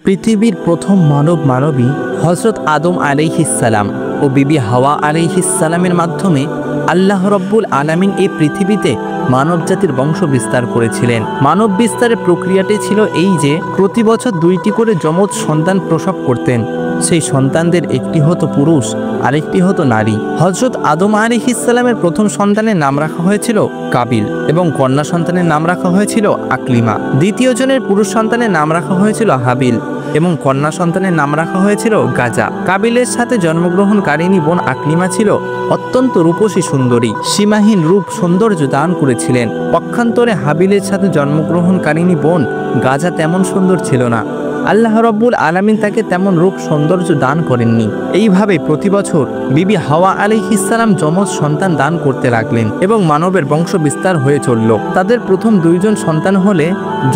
পৃথিবীর প্রথম মানবী হযরত আদম আলাইহিসসালাম ও বিবি হাওয়া আলাইহিসসালামের মাধ্যমে আল্লাহ রব্বুল আলামিন এই পৃথিবীতে মানবজাতির বংশ বিস্তার করেছিলেন। মানব বিস্তারের প্রক্রিয়াটি ছিল এই যে প্রতি বছর 2টি করে যমজ সন্তান প্রসব করতেন। সেই সন্তানদের একটি হতো পুরুষ, আরেকটি হতো নারী। হযরত আদম আলাইহিসসালামের প্রথম সন্তানের নাম রাখা হয়েছিল কাবিল এবং কন্যা সন্তানের নাম রাখা হয়েছিল আকলিমা। দ্বিতীয় জনের পুরুষ সন্তানের নাম রাখা হয়েছিল হাবিল এবং কন্যা সন্তানের নাম রাখা হয়েছিল গাজা। কাবিলের সাথে জন্মগ্রহণকারিণী বোন আকলিমা ছিল অত্যন্ত রূপসী সুন্দরী, সীমাহীন রূপ সৌন্দর্য দান করেছিলেন। পক্ষান্তরে হাবিলের সাথে জন্মগ্রহণকারিণী বোন গাজা তেমন সুন্দর ছিল না। আল্লাহ রব্বুল আলামিন তাকে তেমন রূপ সৌন্দর্য দান করেননি। এইভাবে প্রতি বছর বিবি হাওয়া আলাইহিসসালাম যমজ সন্তান দান করতে লাগলেন এবং মানবের বংশ বিস্তার হয়ে চলল। তাদের প্রথম 2 জন সন্তান হলে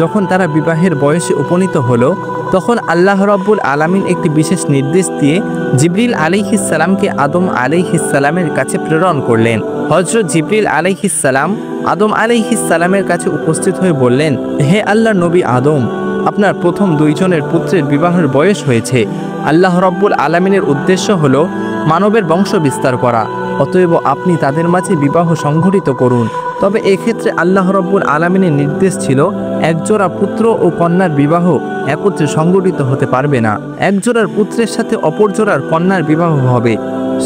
যখন তারা বিবাহের বয়সে উপনীত হলো, তখন আল্লাহ রব্বুল আলামিন একটি বিশেষ নির্দেশ দিয়ে জিবরিল আলাইহিসসালামকে আদম আলাইহিসসালামের কাছে প্রেরণ করলেন। হযরত জিবরিল আলাইহিসসালাম আদম আলাইহিসসালামের কাছে উপস্থিত হয়ে বললেন, হে আল্লাহর নবী আদম, আপনার প্রথম 2 জনের পুত্রের বিবাহের বয়স হয়েছে। আল্লাহ রব্বুল আলামিনের উদ্দেশ্য হলো মানবের বংশ বিস্তার করা, অতএব আপনি তাদের মাঝে বিবাহ সংঘটিত করুন। তবে এক্ষেত্রে আল্লাহ রব্বুল আলামিনের নির্দেশ ছিল একজোড়া পুত্র ও কন্যার বিবাহ একত্রে সংঘটিত হতে পারবে না। একজোড়ার পুত্রের সাথে অপর জোড়ার কন্যার বিবাহ হবে।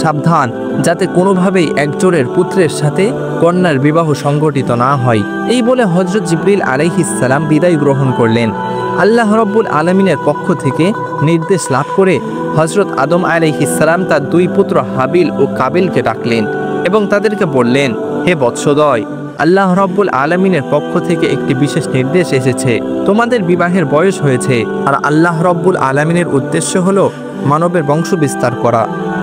সাবধান যাতে কোনোভাবেই একজোড়ের পুত্রের সাথে কন্যার বিবাহ সংঘটিত না হয়। এই বলে হযরত জিবরিল আলাইহিসসালাম বিদায় গ্রহণ করলেন। আল্লাহ রব্বুল আলামিনের পক্ষ থেকে নির্দেশ লাভ করে হযরত আদম আলাইহিসসালাম তার 2 পুত্র হাবিল ও কাবিলকে ডাকলেন এবং তাদেরকে বললেন, হে বৎসদয়, আল্লাহ রব্বুল আলামিনের পক্ষ থেকে একটি বিশেষ নির্দেশ এসেছে। তোমাদের বিবাহের বয়স হয়েছে আর আল্লাহ রব্বুল আলামিনের উদ্দেশ্য হলো মানবের বংশ বিস্তার করা।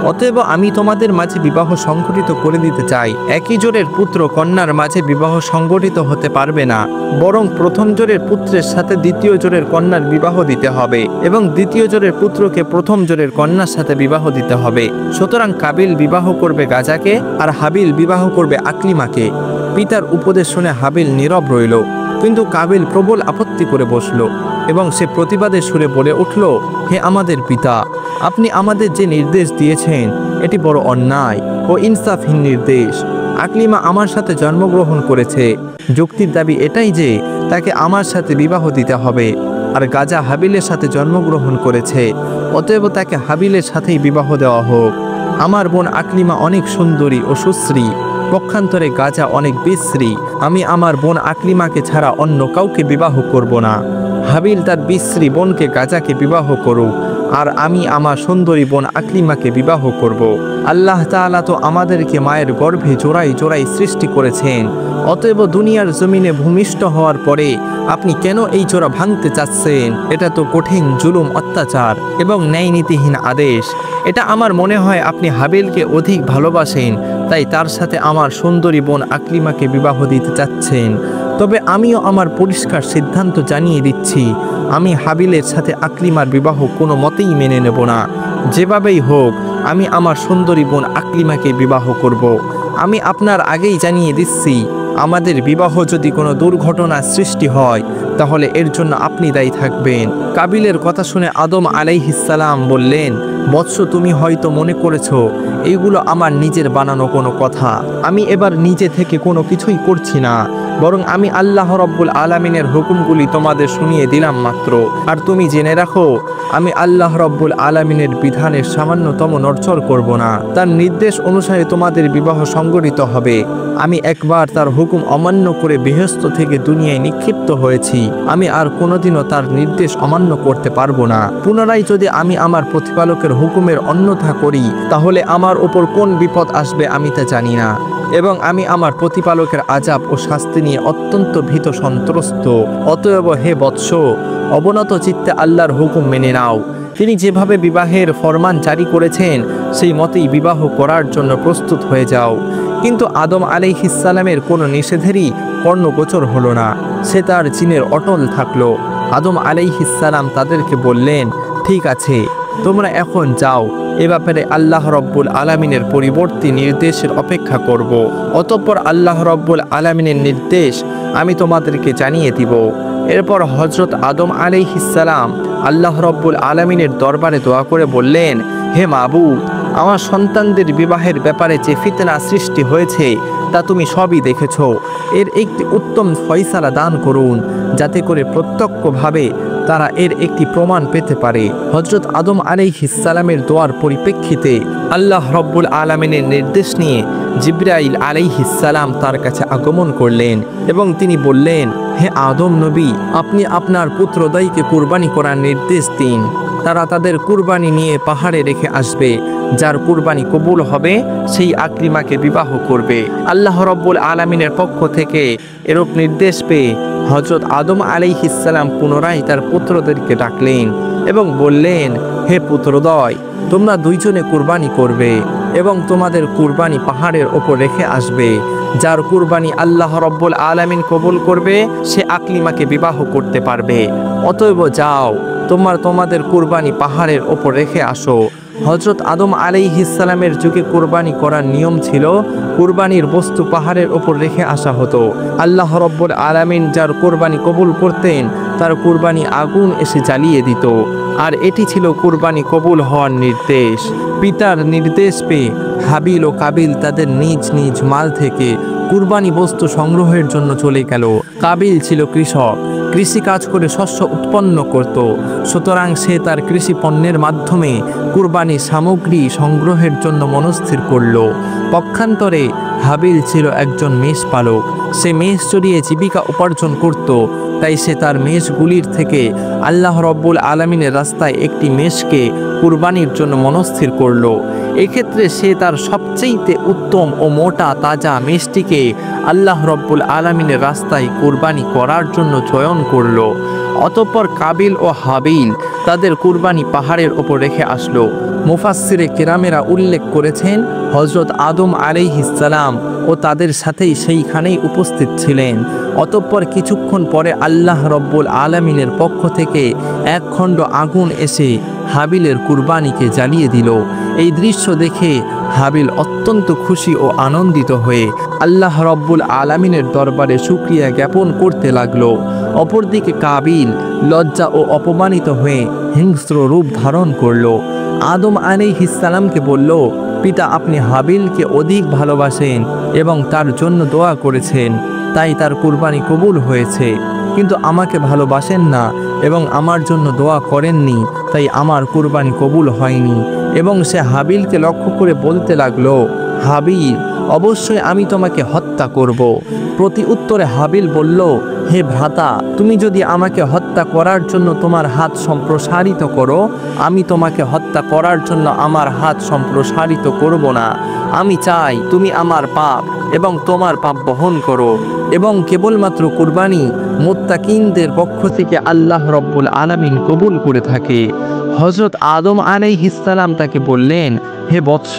অতএব আমি তোমাদের মাঝে বিবাহ সংঘটিত করে দিতে চাই। একই জোড়ের পুত্র কন্যার মাঝে বিবাহ সংঘটিত হতে পারবে না, বরং প্রথম জোড়ের পুত্রের সাথে দ্বিতীয় জোড়ের কন্যার বিবাহ দিতে হবে এবং দ্বিতীয় জোড়ের পুত্রকে প্রথম জোড়ের কন্যার সাথে বিবাহ দিতে হবে। সুতরাং কাবিল বিবাহ করবে গাজাকে আর হাবিল বিবাহ করবে আকলিমাকে। পিতার উপদেশ শুনে হাবিল নীরব রইল, কিন্তু কাবিল প্রবল আপত্তি করে বসল এবং সে প্রতিবাদের সুরে বলে উঠল, হে আমাদের পিতা, আপনি আমাদের যে নির্দেশ দিয়েছেন এটি বড় অন্যায় ও ইনসাফহীন নির্দেশ। আকলিমা আমার সাথে জন্মগ্রহণ করেছে, যুক্তির দাবি এটাই যে তাকে আমার সাথে বিবাহ দিতে হবে, আর গাজা হাবিলের সাথে জন্মগ্রহণ করেছে, অতএব তাকে হাবিলের সাথেই বিবাহ দেওয়া হোক। আমার বোন আকলিমা অনেক সুন্দরী ও সুশ্রী, পক্ষান্তরে গাজা অনেক বিশ্রী। আমি আমার বোন আকলিমাকে ছাড়া অন্য কাউকে বিবাহ করব না। হাবিল তার বিশ্রী বোনকে গাজাকে বিবাহ করুক আর আমি আমার সুন্দরী বোন আকলিমাকে বিবাহ করব। আল্লাহ তাআলা তো আমাদেরকে মায়ের গর্ভে জোড়াই জোড়াই সৃষ্টি করেছেন, অতএব দুনিয়ার জমিনে ভূমিষ্ঠ হওয়ার পরে আপনি কেন এই জোড়া ভাঙতে চাচ্ছেন? এটা তো কঠিন জুলুম, অত্যাচার এবং ন্যায় নীতিহীন আদেশ। এটা আমার মনে হয় আপনি হাবিলকে অধিক ভালোবাসেন, তাই তার সাথে আমার সুন্দরী বোন আকলিমাকে বিবাহ দিতে চাচ্ছেন। তবে আমিও আমার পরিষ্কার সিদ্ধান্ত জানিয়ে দিচ্ছি, আমি হাবিলের সাথে আকলিমার বিবাহ কোনো মতেই মেনে নেব না। যেভাবেই হোক আমি আমার সুন্দরী বোন আকলিমাকে বিবাহ করব। আমি আপনার আগেই জানিয়ে দিচ্ছি, আমাদের বিবাহ যদি কোনো দুর্ঘটনার সৃষ্টি হয় তাহলে এর জন্য আপনি দায়ী থাকবেন। কাবিলের কথা শুনে আদম আলাইহিসসালাম বললেন, বৎস, তুমি হয়তো মনে করেছো এইগুলো আমার নিজের বানানো কোনো কথা। আমি এবার নিজে থেকে কোনো কিছুই করছি না, বরং আমি আল্লাহ রব্বুল আলামিনের হুকুমগুলি তোমাদের শুনিয়ে দিলাম মাত্র। আর তুমি জেনে রাখো, আমি আল্লাহ রব্বুল আলামিনের বিধানের সামান্যতম নড়চড় করব না। তার নির্দেশ অনুসারে তোমাদের বিবাহ সংগঠিত হবে। আমি একবার তার হুকুম অমান্য করে বেহেশত থেকে দুনিয়ায় নিক্ষিপ্ত হয়েছি, আমি আর কোনোদিনও তার নির্দেশ অমান্য করতে পারবো না। পুনরায় যদি আমি আমার প্রতিপালকের হুকুমের অন্যথা করি তাহলে আমার ওপর কোন বিপদ আসবে আমি তা জানি না, এবং আমি আমার প্রতিপালকের আযাব ও শাস্তি নিয়ে অত্যন্ত ভীত সন্ত্রস্ত। অতএব হে বৎস, অবনত চিত্তে আল্লাহর হুকুম মেনে নাও। তিনি যেভাবে বিবাহের ফরমান জারি করেছেন সেই মতেই বিবাহ করার জন্য প্রস্তুত হয়ে যাও। কিন্তু আদম আলাইহিসসালামের কোনো নিষেধেরই কর্ণগোচর হলো না, সে তার জিনের অটল থাকলো। আদম আলাইহিসসালাম তাদেরকে বললেন, ঠিক আছে, তোমরা এখন যাও, এ ব্যাপারে আল্লাহ রব্বুল আলামিনের পরিবর্তী নির্দেশের অপেক্ষা করব। অতঃপর আল্লাহ রব্বুল আলামিনের নির্দেশ আমি তোমাদেরকে জানিয়ে দিব। এরপর হযরত আদম আলাইহিসসালাম আল্লাহ রব্বুল আলামিনের দরবারে দোয়া করে বললেন, হে মাবুদ, আমার সন্তানদের বিবাহের ব্যাপারে যে ফিতনা সৃষ্টি হয়েছে তা তুমি সবই দেখেছ। এর একটি উত্তম ফয়সালা দান করুন, যাতে করে প্রত্যক্ষভাবে তারা এর একটি প্রমাণ পেতে পারে। হযরত আদম আলাইহিস সালামের দোয়ার পরিপ্রেক্ষিতে আল্লাহ রব্বুল আলামিনের নির্দেশ নিয়ে জিবরাইল আলাইহিস সালাম তার কাছে আগমন করলেন এবং তিনি বললেন, হে আদম নবী, আপনি আপনার পুত্রদ্বয়কে কুরবানি করার নির্দেশ দিন। তারা তাদের কুরবানি নিয়ে পাহাড়ে রেখে আসবে। যার কুরবানি কবুল হবে সেই আকলিমাকে বিবাহ করবে। আল্লাহ রব্বুল আলামিনের পক্ষ থেকে এরূপ নির্দেশ পেয়ে হযরত আদম আলাইহিস সালাম পুনরায় তার পুত্রদেরকে ডাকলেন এবং বললেন, হে পুত্রদ্বয়, তোমরা দুইজনে কুরবানি করবে এবং তোমাদের কুরবানি পাহাড়ের ওপর রেখে আসবে। যার কুরবানি আল্লাহ রব্বুল আলামিন কবুল করবে সে আকলিমাকে বিবাহ করতে পারবে। অতএব যাও, তোমাদের কুরবানি পাহাড়ের ওপর রেখে আসো। হযরত আদম আলাইহিস সালামের যুগে কুরবানি করার নিয়ম ছিল কুরবানির বস্তু পাহাড়ের ওপর রেখে আসা হতো। আল্লাহ রব্বুল আলামিন যার কুরবানি কবুল করতেন তার কুরবানি আগুন এসে জ্বালিয়ে দিত। আর এটি ছিল কুরবানি কবুল হওয়ার নির্দেশ। পিতার নির্দেশ পেয়ে হাবিল ও কাবিল তাদের নিজ নিজ মাল থেকে কুরবানি বস্তু সংগ্রহের জন্য চলে গেল। কাবিল ছিল কৃষক, কৃষি কাজ করে শস্য উৎপন্ন করত, সুতরাং সে তার কৃষি পণ্যের মাধ্যমে কুরবানি সামগ্রী সংগ্রহের জন্য মনস্থির করল। পক্ষান্তরে হাবিল ছিল একজন মেষ পালক। সে মেষ চড়িয়ে জীবিকা উপার্জন করত, তাই সে তার মেষগুলির থেকে আল্লাহ রব্বুল আলামিনের রাস্তায় একটি মেষকে কুরবানির জন্য মনস্থির করল। এক্ষেত্রে সে তার সবচেয়ে উত্তম ও মোটা তাজা মেষটিকে আল্লাহ রব্বুল আলামিনের রাস্তায় কুরবানি করার জন্য চয়ন করল। অতঃপর কাবিল ও হাবিল তাদের কুরবানি পাহাড়ের ওপর রেখে আসলো। মুফাসসিরে কেরামেরা উল্লেখ করেছেন, হযরত আদম আলাইহিস সালাম ও তাদের সাথেই সেইখানেই উপস্থিত ছিলেন। অতঃপর কিছুক্ষণ পরে আল্লাহ রব্বুল আলামিনের পক্ষ থেকে এক খণ্ড আগুন এসে হাবিলের কুরবানিকে জ্বালিয়ে দিল। এই দৃশ্য দেখে হাবিল অত্যন্ত খুশি ও আনন্দিত হয়ে আল্লাহ রব্বুল আলামিনের দরবারে শুকরিয়া জ্ঞাপন করতে লাগলো। অপরদিকে কাবিল লজ্জা ও অপমানিত হয়ে হিংস্র রূপ ধারণ করলো। আদম আলাইহিস সালামকে বলল, পিতা, আপনি হাবিলকে অধিক ভালোবাসেন এবং তার জন্য দোয়া করেছেন, তাই তার কুরবানি কবুল হয়েছে। কিন্তু আমাকে ভালোবাসেন না এবং আমার জন্য দোয়া করেননি, তাই আমার কুরবানি কবুল হয়নি। এবং সে হাবিলকে লক্ষ্য করে বলতে লাগলো, হাবিল, অবশ্যই আমি তোমাকে হত্যা করব। প্রতি উত্তরে হাবিল বলল, হে ভ্রাতা, তুমি যদি আমাকে হত্যা করার জন্য তোমার হাত সম্প্রসারিত করো, আমি তোমাকে হত্যা করার জন্য আমার হাত সম্প্রসারিত করব না। আমি চাই তুমি আমার পাপ এবং তোমার পাপ বহন করো। এবং কেবলমাত্র কুরবানি মুত্তাকিনদের পক্ষ থেকে আল্লাহ রব্বুল আলামিন কবুল করে থাকে। হযরত আদম আলাইহিস সালাম তাকে বললেন, হে বৎস,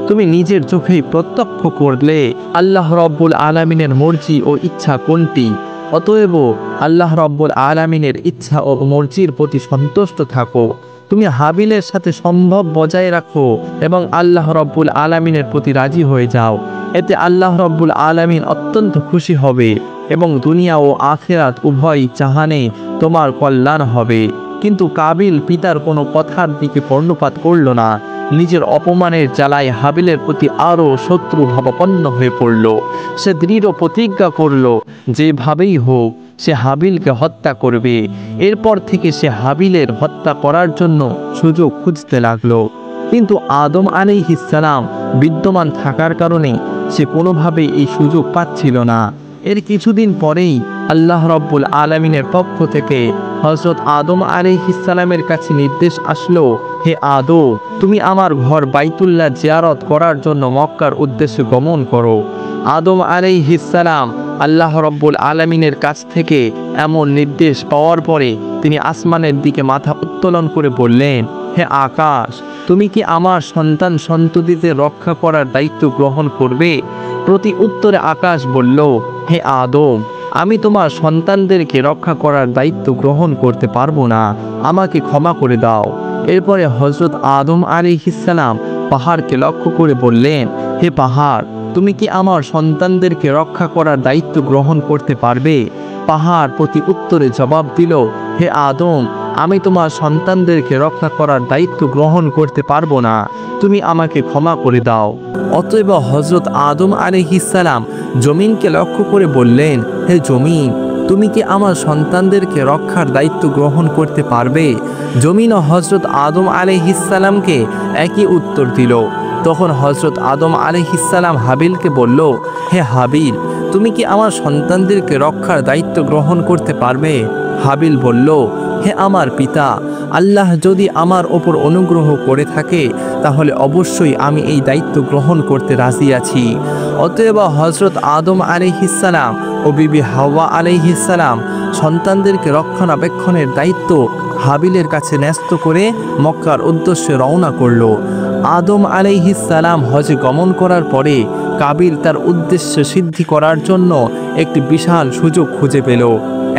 তুমি নিজের চোখেই প্রত্যক্ষ করলে আল্লাহ রব্বুল আলামিনের মর্জি ও ইচ্ছা কোনটি। অতএব আল্লাহ রব্বুল আলামিনের ইচ্ছা ও মর্জির প্রতি সন্তুষ্ট থাকো। তুমি হাবিলের সাথে সম্ভব বজায় রাখো এবং আল্লাহ রব্বুল আলামিনের প্রতি রাজি হয়ে যাও। এতে আল্লাহ রব্বুল আলামিন অত্যন্ত খুশি হবে এবং দুনিয়া ও আখিরাত উভয় জাহানে তোমার কল্যাণ হবে। কিন্তু কাবিল পিতার কোনো কথার দিকে কর্ণপাত করল না। নিজের অপমানের জ্বালায় হাবিলের প্রতি আরও শত্রু ভাবাপন্ন হয়ে পড়ল। সে দৃঢ় প্রতিজ্ঞা করল, যেভাবেই হোক সে হাবিলকে হত্যা করবে। এরপর থেকে সে হাবিলের হত্যা করার জন্য সুযোগ খুঁজতে লাগলো। কিন্তু আদম আলাইহিস সালাম বিদ্যমান থাকার কারণে সে কোনোভাবেই এই সুযোগ পাচ্ছিল না। এর কিছুদিন পরেই আল্লাহ রব্বুল আলামিনের পক্ষ থেকে হযরত আদম আলাইহিস সালামের কাছে নির্দেশ আসলো, হে আদম, তুমি আমার ঘর বাইতুল্লাহ জিয়ারত করার জন্য মক্কার উদ্দেশ্যে গমন করো। আদম আলাইহিস সালাম আল্লাহ রব্বুল আলামিনের কাছ থেকে এমন নির্দেশ পাওয়ার পরে তিনি আসমানের দিকে মাথা উত্তোলন করে বললেন, হে আকাশ, তুমি কি আমার সন্তান সন্ততিদের রক্ষা করার দায়িত্ব গ্রহণ করবে? প্রতি উত্তরে আকাশ বলল, হে আদম, আমি তোমার সন্তানদেরকে রক্ষা করার দায়িত্ব গ্রহণ করতে পারবো না, আমাকে ক্ষমা করে দাও। এরপরে হযরত আদম আলাইহিস সালাম পাহাড়কে লক্ষ্য করে বললেন, হে পাহাড়, তুমি কি আমার সন্তানদেরকে রক্ষা করার দায়িত্ব গ্রহণ করতে পারবে? পাহাড় প্রতি উত্তরে জবাব দিল, হে আদম, আমি তোমার সন্তানদেরকে রক্ষা করার দায়িত্ব গ্রহণ করতে পারবো না, তুমি আমাকে ক্ষমা করে দাও। অতএব হযরত আদম আলাইহিস সালাম জমিনকে লক্ষ্য করে বললেন, হে জমিন, তুমি কি আমার সন্তানদেরকে রক্ষার দায়িত্ব গ্রহণ করতে পারবে? জমিনও হযরত আদম আলাইহিস সালামকে একই উত্তর দিল। তখন হযরত আদম আলাইহিস সালাম হাবিলকে বলল, হে হাবিল, তুমি কি আমার সন্তানদেরকে রক্ষার দায়িত্ব গ্রহণ করতে পারবে? হাবিল বলল, হে আমার পিতা, আল্লাহ যদি আমার ওপর অনুগ্রহ করে থাকে তাহলে অবশ্যই আমি এই দায়িত্ব গ্রহণ করতে রাজি আছি। অতএব হযরত আদম আলাইহিস সালাম ও বিবি হাওয়া আলাইহিস সালাম সন্তানদেরকে রক্ষণাবেক্ষণের দায়িত্ব হাবিলের কাছে ন্যস্ত করে মক্কার উদ্দেশ্যে রওনা করল। আদম আলাইহিস সালাম হজে গমন করার পরে কাবিল তার উদ্দেশ্য সিদ্ধি করার জন্য একটি বিশাল সুযোগ খুঁজে পেল।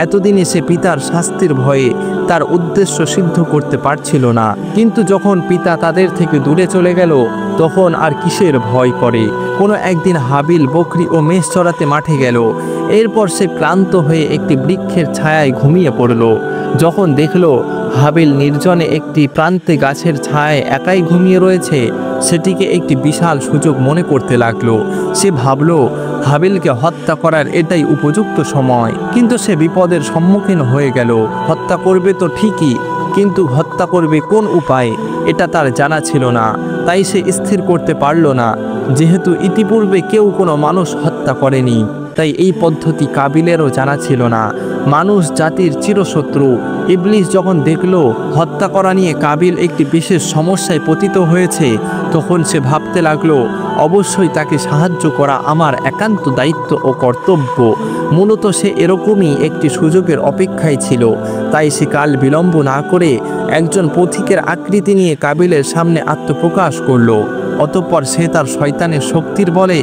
এতদিনে সে পিতার শাস্তির ভয়ে তার উদ্দেশ্য সিদ্ধ করতে পারছিল না, কিন্তু যখন পিতা তাদের থেকে দূরে চলে গেল তখন আর কিসের ভয় করে। কোনো একদিন হাবিল বকরি ও মেষ চড়াতে মাঠে গেল। এরপর সে ক্লান্ত হয়ে একটি বৃক্ষের ছায়ায় ঘুমিয়ে পড়ল। যখন দেখল হাবিল নির্জনে একটি প্রান্তে গাছের ছায়ায় একাই ঘুমিয়ে রয়েছে, সেটিকে একটি বিশাল সুযোগ মনে করতে লাগলো। সে ভাবল হাবিলকে হত্যা করার এটাই উপযুক্ত সময়, কিন্তু সে বিপদের সম্মুখীন হয়ে গেল। হত্যা করবে তো ঠিকই, কিন্তু হত্যা করবে কোন উপায়ে এটা তার জানা ছিল না। তাই সে স্থির করতে পারল না। যেহেতু ইতিপূর্বে কেউ কোনো মানুষ হত্যা করেনি, তাই এই পদ্ধতি কাবিলেরও জানা ছিল না। মানুষ জাতির চিরশত্রু ইবলিস যখন দেখল হত্যা করা নিয়ে কাবিল একটি বিশেষ সমস্যায় পতিত হয়েছে, তখন সে ভাবতে লাগলো অবশ্যই তাকে সাহায্য করা আমার একান্ত দায়িত্ব ও কর্তব্য। মূলত সে এরকমই একটি সুযোগের অপেক্ষায় ছিল। তাই সে কাল বিলম্ব না করে একজন পথিকের আকৃতি নিয়ে কাবিলের সামনে আত্মপ্রকাশ করলো। অতঃপর সে তার শয়তানের শক্তির বলে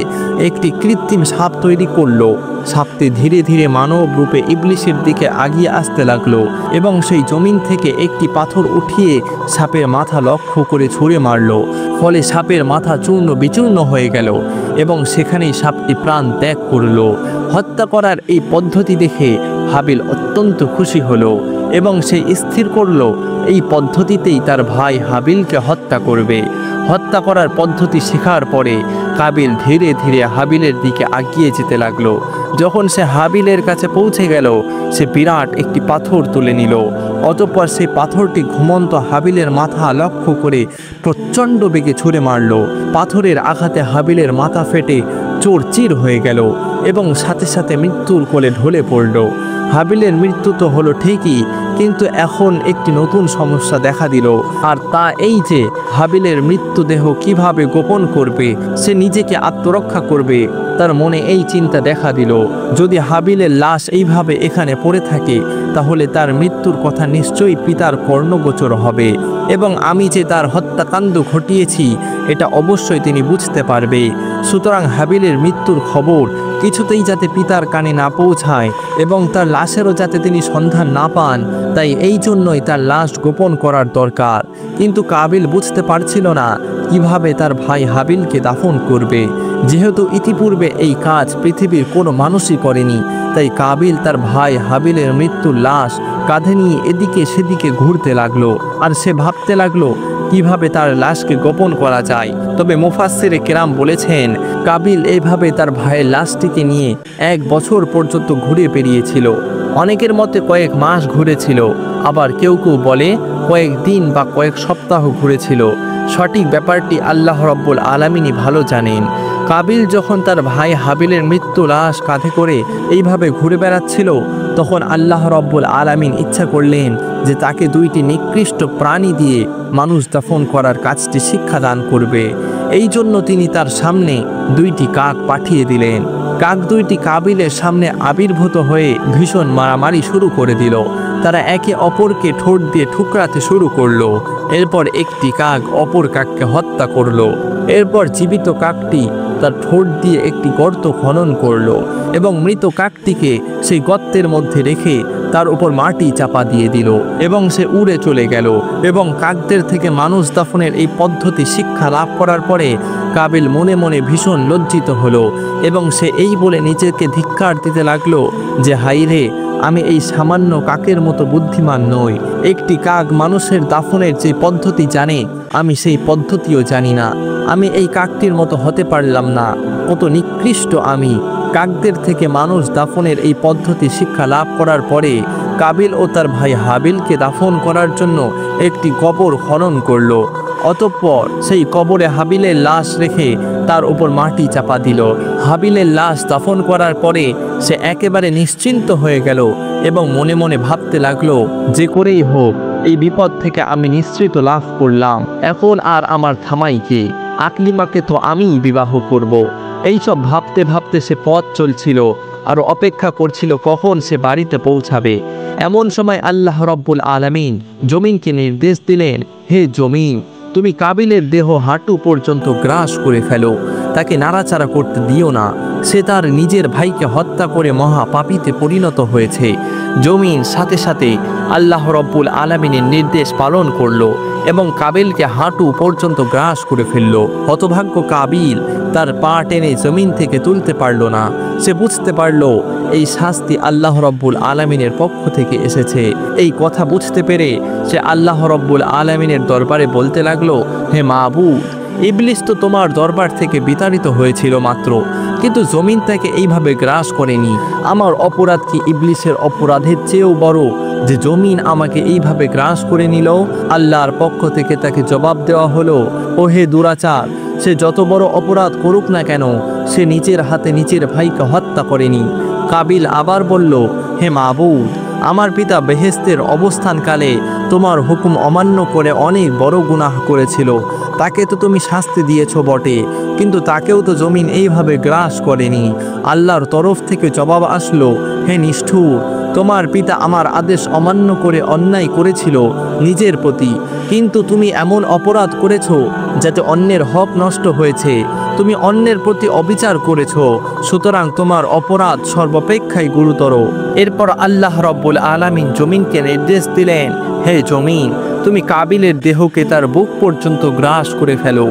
একটি কৃত্রিম সাপ তৈরি করলো। সাপটি ধীরে ধীরে মানব রূপে ইবলিসের দিকে আগিয়ে আসতে লাগলো এবং সেই জমিন থেকে একটি পাথর উঠিয়ে সাপের মাথা লক্ষ্য করে ছুঁড়ে মারল। ফলে সাপের মাথা চূর্ণ বিচূর্ণ হয়ে গেল এবং সেখানেই সাপটি প্রাণ ত্যাগ করল। হত্যা করার এই পদ্ধতি দেখে হাবিল অত্যন্ত খুশি হলো এবং সে স্থির করল এই পদ্ধতিতেই তার ভাই হাবিলকে হত্যা করবে। হত্যা করার পদ্ধতি শেখার পরে কাবিল ধীরে ধীরে হাবিলের দিকে এগিয়ে যেতে লাগলো। যখন সে হাবিলের কাছে পৌঁছে গেল, সে বিরাট একটি পাথর তুলে নিল। অতঃপর সেই পাথরটি ঘুমন্ত হাবিলের মাথা লক্ষ্য করে প্রচণ্ড বেগে ছুঁড়ে মারল। পাথরের আঘাতে হাবিলের মাথা ফেটে চোরচির হয়ে গেল এবং সাথে সাথে মৃত্যুর কোলে ঢলে পড়ল। হাবিলের মৃত্যু তো হলো ঠিকই, কিন্তু এখন একটি নতুন সমস্যা দেখা দিল, আর তা এই যে হাবিলের মৃত্যুদেহ কিভাবে গোপন করবে, সে নিজেকে আত্মরক্ষা করবে। তার মনে এই চিন্তা দেখা দিল, যদি হাবিলের লাশ এইভাবে এখানে পড়ে থাকে তাহলে তার মৃত্যুর কথা নিশ্চয়ই পিতার কর্ণগোচর হবে এবং আমি যে তার হত্যাকাণ্ড ঘটিয়েছি এটা অবশ্যই তিনি বুঝতে পারবে। সুতরাং হাবিলের মৃত্যুর খবর কিছুতেই যাতে পিতার কানে না পৌঁছায় এবং তার লাশেরও যাতে তিনি সন্ধান না পান, তাই এই জন্যই তার লাশ গোপন করার দরকার। কিন্তু কাবিল বুঝতে পারছিল না কিভাবে তার ভাই হাবিলকে দাফন করবে। যেহেতু ইতিপূর্বে এই কাজ পৃথিবীর কোনো মানুষই করেনি, তাই কাবিল তার ভাই হাবিলের মৃত্যুর লাশ কাঁধে নিয়ে এদিকে সেদিকে ঘুরতে লাগলো আর সে ভাবতে লাগলো কিভাবে তার লাশকে গোপন করা যায়। তবে মুফাসসিরে কেরাম বলেছেন কাবিল এইভাবে তার ভাইয়ের লাশটিকে নিয়ে 1 বছর পর্যন্ত ঘুরে বেরিয়েছিল। অনেকের মতে কয়েক মাস ঘুরেছিল, আবার কেউ কেউ বলে কয়েক দিন বা কয়েক সপ্তাহ ঘুরেছিল। সঠিক ব্যাপারটি আল্লাহ রব্বুল আলামিনই ভালো জানেন। কাবিল যখন তার ভাই হাবিলের মৃত্যু লাশ কাঁধে করে এইভাবে ঘুরে বেড়াচ্ছিল, তখন আল্লাহ রব্বুল আলামিন ইচ্ছা করলেন যে তাকে 2টি নিকৃষ্ট প্রাণী দিয়ে মানুষ দাফন করার কাজটি শিক্ষাদান করবে। এই জন্য তিনি তার সামনে 2টি কাক পাঠিয়ে দিলেন। কাক 2টি কাবিলের সামনে আবির্ভূত হয়ে ভীষণ মারামারি শুরু করে দিল। তারা একে অপরকে ঠোঁট দিয়ে ঠুকরাতে শুরু করলো। এরপর একটি কাক অপর কাককে হত্যা করলো। এরপর জীবিত কাকটি তার ঠোঁট দিয়ে একটি গর্ত খনন করলো এবং মৃত কাকটিকে সেই গর্তের মধ্যে রেখে তার উপর মাটি চাপা দিয়ে দিল এবং সে উড়ে চলে গেল। এবং কাকদের থেকে মানুষ দাফনের এই পদ্ধতি শিক্ষা লাভ করার পরে কাবিল মনে মনে ভীষণ লজ্জিত হলো এবং সে এই বলে নিজেকে ধিক্কার দিতে লাগলো যে হায় রে, আমি এই সামান্য কাকের মতো বুদ্ধিমান নই। একটি কাক মানুষের দাফনের যে পদ্ধতি জানে, আমি সেই পদ্ধতিও জানি না। আমি এই কাকটির মতো হতে পারলাম না। কত নিকৃষ্ট আমি! কাকদের থেকে মানুষ দাফনের এই পদ্ধতি শিক্ষা লাভ করার পরে কাবিল ও তার ভাই হাবিলকে দাফন করার জন্য একটি কবর খনন করল। অতঃপর সেই কবরে হাবিলের লাশ রেখে তার উপর মাটি চাপা দিল। হাবিলের লাশ দাফন করার পরে সে একেবারে নিশ্চিন্ত হয়ে গেল এবং মনে মনে ভাবতে লাগলো, যে করেই হোক এই বিপদ থেকে আমি নিশ্চিত লাভ করলাম। এখন আর আমার থামাই কে? আকলিমাকে তো আমিই বিবাহ করব। এইসব ভাবতে ভাবতে সে পথ চলছিল আর অপেক্ষা করছিল কখন সে বাড়িতে পৌঁছাবে। এমন সময় আল্লাহ রব্বুল আলামিন জমিনকে নির্দেশ দিলেন, হে জমিন, তুমি কাবিলের দেহ হাঁটু পর্যন্ত গ্রাস করে ফেলো, তাকে নাড়াচাড়া করতে দিও না। সে তার নিজের ভাইকে হত্যা করে মহা পাপীতে পরিণত হয়েছে। জমিন সাথে সাথে আল্লাহ রব্বুল আলামিনের নির্দেশ পালন করলো এবং কাবিলকে হাঁটু পর্যন্ত গ্রাস করে ফেলল। হতভাগ্য কাবিল তার পা টেনে জমিন থেকে তুলতে পারল না। সে বুঝতে পারল এই শাস্তি আল্লাহ রব্বুল আলামিনের পক্ষ থেকে এসেছে। এই কথা বুঝতে পেরে সে আল্লাহ রব্বুল আলামিনের দরবারে বলতে লাগলো, হে মাবুদ, ইবলিস তো তোমার দরবার থেকে বিতাড়িত হয়েছিল মাত্র, কিন্তু জমিন তাকে এইভাবে গ্রাস করেনি। আমার অপরাধ কি ইবলিসের অপরাধের চেয়েও বড় যে জমিন আমাকে এইভাবে গ্রাস করে নিল? আল্লাহর পক্ষ থেকে তাকে জবাব দেওয়া হলো, ও হে দুরাচার, সে যত বড় অপরাধ করুক না কেন, সে নিজের হাতে নিজের ভাইকে হত্যা করেনি। কাবিল আবার বলল, হে মাবুদ, আমার পিতা বেহেশতের অবস্থানকালে তোমার হুকুম অমান্য করে অনেক বড় গুনাহ করেছিল। তাকে তো তুমি শাস্তি দিয়েছ বটে, কিন্তু তাকেও তো জমিন এইভাবে গ্রাস করেনি। আল্লাহর তরফ থেকে জবাব আসলো, হে নিষ্ঠুর, তোমার পিতা আমার আদেশ অমান্য করে অন্যায় করেছিল নিজের প্রতি, কিন্তু তুমি এমন অপরাধ করেছ যাতে অন্যের হক নষ্ট হয়েছে। তুমি অন্যের প্রতি অবিচার করেছ, সুতরাং তোমার অপরাধ সর্বাপেক্ষাই গুরুতর। এরপর আল্লাহ রব্বুল আলামিন জমিনকে নির্দেশ দিলেন, হে জমিন, তুমি কাবিলের দেহকে তার বুক পর্যন্ত গ্রাস করে ফেলো।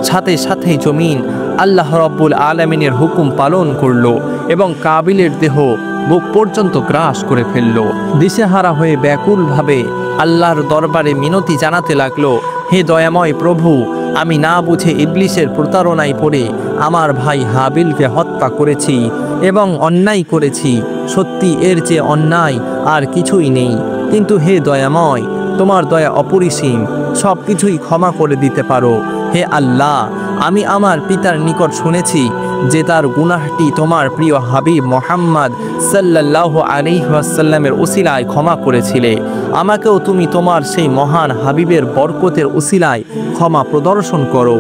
সাথে সাথে জমিন আল্লাহ রব্বুল আলামিনের হুকুম পালন করলো এবং কাবিলের দেহ বুক পর্যন্ত গ্রাস করে ফেলল। দিশেহারা হয়ে ব্যাকুলভাবে আল্লাহর দরবারে মিনতি জানাতে লাগলো, হে দয়াময় প্রভু, আমি না বুঝে ইবলিসের প্রতারণায় পড়ে আমার ভাই হাবিলকে হত্যা করেছি এবং অন্যায় করেছি। সত্যি এর চেয়ে অন্যায় আর কিছুই নেই। কিন্তু হে দয়াময়, তোমার দয়া অপরিসীম, সব কিছুই ক্ষমা করে দিতে পারো। হে আল্লাহ, আমি আমার পিতার নিকট শুনেছি যে তার গুনাহটি তোমার প্রিয় হাবিব মুহাম্মদ সাল্লাল্লাহু আলাইহি ওয়াসাল্লামের উসিলায় ক্ষমা করেছিলে। আমাকেও তুমি তোমার সেই মহান হাবিবের বরকতের উসিলায় ক্ষমা প্রদর্শন করো।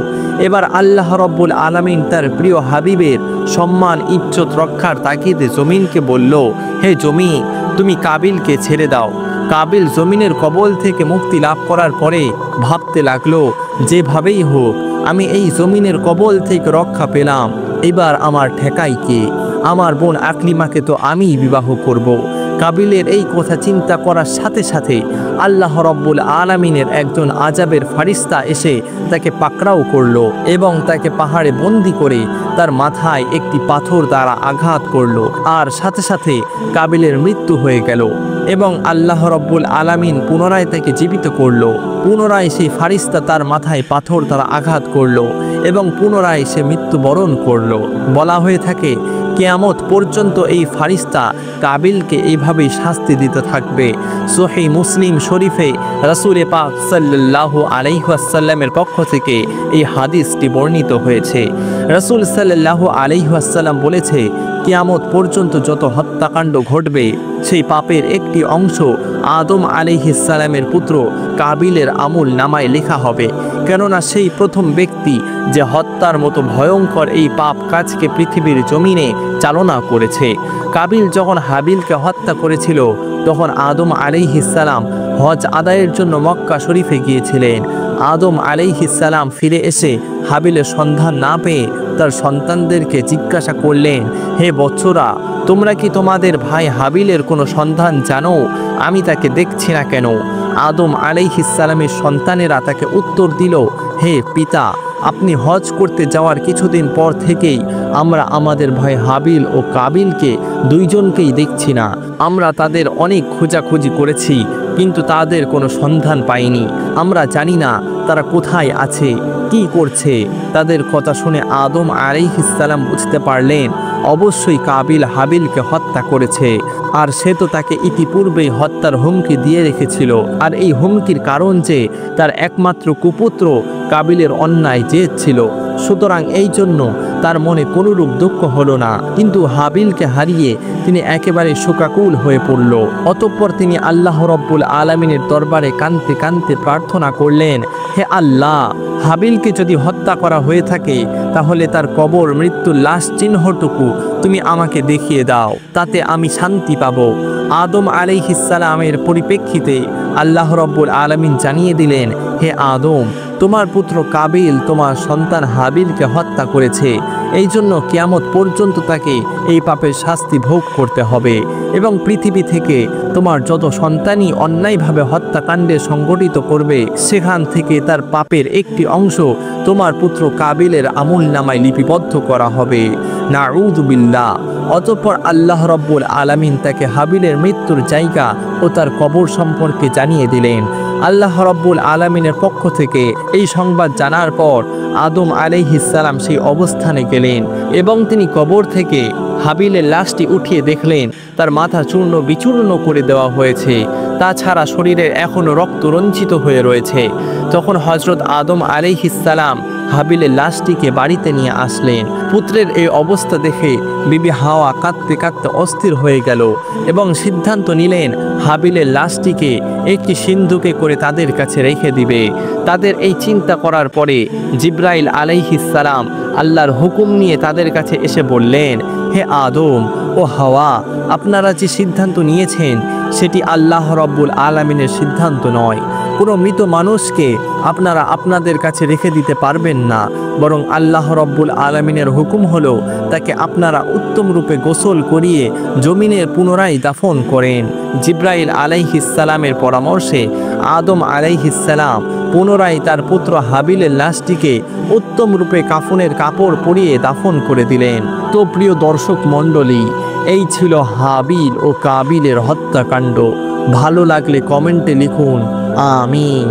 এবার আল্লাহ রব্বুল আলামিন তার প্রিয় হাবিবের সম্মান ইজ্জত রক্ষার তাগিদে জমিনকে বলল, হে জমিন, তুমি কাবিলকে ছেড়ে দাও। কাবিল জমিনের কবল থেকে মুক্তি লাভ করার পরে ভাবতে লাগলো, যেভাবেই হোক আমি এই জমিনের কবল থেকে রক্ষা পেলাম, এবার আমার ঠেকাই কে? আমার বোন আকলিমাকে তো আমিই বিবাহ করব। কাবিলের এই কথা চিন্তা করার সাথে সাথে আল্লাহ রব্বুল আলামিনের একজন আজাবের ফারিস্তা এসে তাকে পাকড়াও করলো এবং তাকে পাহাড়ে বন্দি করে তার মাথায় একটি পাথর দ্বারা আঘাত করলো, আর সাথে সাথে কাবিলের মৃত্যু হয়ে গেল এবং আল্লাহ রব্বুল আলামিন পুনরায় তাকে জীবিত করলো। পুনরায় সেই ফারিস্তা তার মাথায় পাথর দ্বারা আঘাত করলো এবং পুনরায় সে মৃত্যুবরণ করলো। বলা হয়ে থাকে, কিয়ামত পর্যন্ত এই ফারিস্তা কাবিলকে এইভাবেই শাস্তি দিতে থাকবে। সহিহ মুসলিম শরীফে রাসূল পাক সাল্লাল্লাহু আলাইহি ওয়াসাল্লামের পক্ষ থেকে এই হাদিসটি বর্ণিত হয়েছে। রাসূল সাল্লাল্লাহু আলাইহি ওয়াসাল্লাম বলেছে, কিয়ামত পর্যন্ত যত হত্যাকাণ্ড ঘটবে সেই পাপের একটি অংশ আদম আলাইহিস সালামের পুত্র কাবিলের আমল নামায় লেখা হবে, কেননা সেই প্রথম ব্যক্তি যে হত্যার মতো ভয়ঙ্কর এই পাপ কাজকে পৃথিবীর জমিনে চালনা করেছে। কাবিল যখন হাবিলকে হত্যা করেছিল তখন আদম আলাইহিস সালাম হজ আদায়ের জন্য মক্কা শরীফে গিয়েছিলেন। আদম আলাইহিস সালাম ফিরে এসে হাবিলের সন্ধান না পেয়ে তার সন্তানদেরকে জিজ্ঞাসা করলেন, হে বৎসরা, তোমরা কি তোমাদের ভাই হাবিলের কোনো সন্ধান জানো? আমি তাকে দেখছি না কেন? আদম আলাইহিস সালামের সন্তানেরা তাকে উত্তর দিল, হে পিতা, আপনি হজ করতে যাওয়ার কিছুদিন পর থেকেই আমরা আমাদের ভাই হাবিল ও কাবিলকে দুইজনকেই দেখছি না। আমরা তাদের অনেক খোঁজাখুঁজি করেছি, কিন্তু তাদের কোনো সন্ধান পাইনি। আমরা জানি না তারা কোথায় আছে, কি করছে। তাদের কথা শুনে আদম আলাইহিস সালাম বুঝতে পারলেন অবশ্যই কাবিল হাবিলকে হত্যা করেছে, আর সে তো তাকে ইতিপূর্বেই হত্যার হুমকি দিয়ে রেখেছিল। আর এই হুমকির কারণ যে তার একমাত্র কুপুত্র কাবিলের অন্যায় জেদ ছিল, সুতরাং এই জন্য তার মনে কোনরূপ দুঃখ হলো না। কিন্তু হাবিলকে হারিয়ে তিনি একেবারে শোকাকুল হয়ে পড়ল। অতঃপর তিনি আল্লাহ রব্বুল আলামিনের দরবারে কাঁদতে কাঁদতে প্রার্থনা করলেন, হে আল্লাহ, হাবিলকে যদি হত্যা করা হয়ে থাকে তাহলে তার কবর মৃত্যুর লাশ চিহ্নটুকু তুমি আমাকে দেখিয়ে দাও, তাতে আমি শান্তি পাব। আদম আলাইহিস সালামের পরিপ্রেক্ষিতে আল্লাহ রব্বুল আলামিন জানিয়ে দিলেন, হে আদম, তোমার পুত্র কাবিল তোমার সন্তান হাবিলকে হত্যা করেছে, এই জন্য কিয়ামত পর্যন্ত তাকে এই পাপের শাস্তি ভোগ করতে হবে। এবং পৃথিবী থেকে তোমার যত সন্তানই অন্যায়ভাবে হত্যাকাণ্ডে সংগঠিত করবে, সেখান থেকে তার পাপের একটি অংশ তোমার পুত্র কাবিলের আমলনামায় লিপিবদ্ধ করা হবে। নাউযু বিল্লাহ। অতঃপর আল্লাহ রব্বুল আলামিন তাকে হাবিলের মৃত্যুর জায়গা ও তার কবর সম্পর্কে জানিয়ে দিলেন। আল্লাহ রব্বুল আলামিনের পক্ষ থেকে এই সংবাদ জানার পর আদম আলাইহিস সালাম সেই অবস্থানে গেলেন এবং তিনি কবর থেকে হাবিলের লাশটি উঠিয়ে দেখলেন তার মাথা চূর্ণ বিচূর্ণ করে দেওয়া হয়েছে, তাছাড়া শরীরের এখনও রক্ত রঞ্জিত হয়ে রয়েছে। তখন হযরত আদম আলাইহিস সালাম হাবিলের লাশটিকে বাড়িতে নিয়ে আসলেন। পুত্রের এই অবস্থা দেখে বিবি হাওয়া কাঁদতে কাঁদতে অস্থির হয়ে গেল এবং সিদ্ধান্ত নিলেন হাবিলের লাশটিকে একটি সিন্ধুকে করে তাদের কাছে রেখে দিবে। তাদের এই চিন্তা করার পরে জিবরাইল আলাইহিস সালাম আল্লাহর হুকুম নিয়ে তাদের কাছে এসে বললেন, হে আদম ও হাওয়া, আপনারা যে সিদ্ধান্ত নিয়েছেন সেটি আল্লাহ রব্বুল আলামিনের সিদ্ধান্ত নয়। কোনো মৃত মানুষকে আপনারা আপনাদের কাছে রেখে দিতে পারবেন না, বরং আল্লাহ রব্বুল আলামিনের হুকুম হলো তাকে আপনারা উত্তম রূপে গোসল করিয়ে জমিনের পুনরায় দাফন করেন। জিবরাইল আলাইহিস সালামের পরামর্শে আদম আলাইহিস সালাম পুনরায় তার পুত্র হাবিলের লাশটিকে উত্তম রূপে কাফনের কাপড় পরিয়ে দাফন করে দিলেন। তো প্রিয় দর্শক মণ্ডলী, এই ছিল হাবিল ও কাবিলের হত্যাকাণ্ড। ভালো লাগলে কমেন্টে লিখুন আমিন।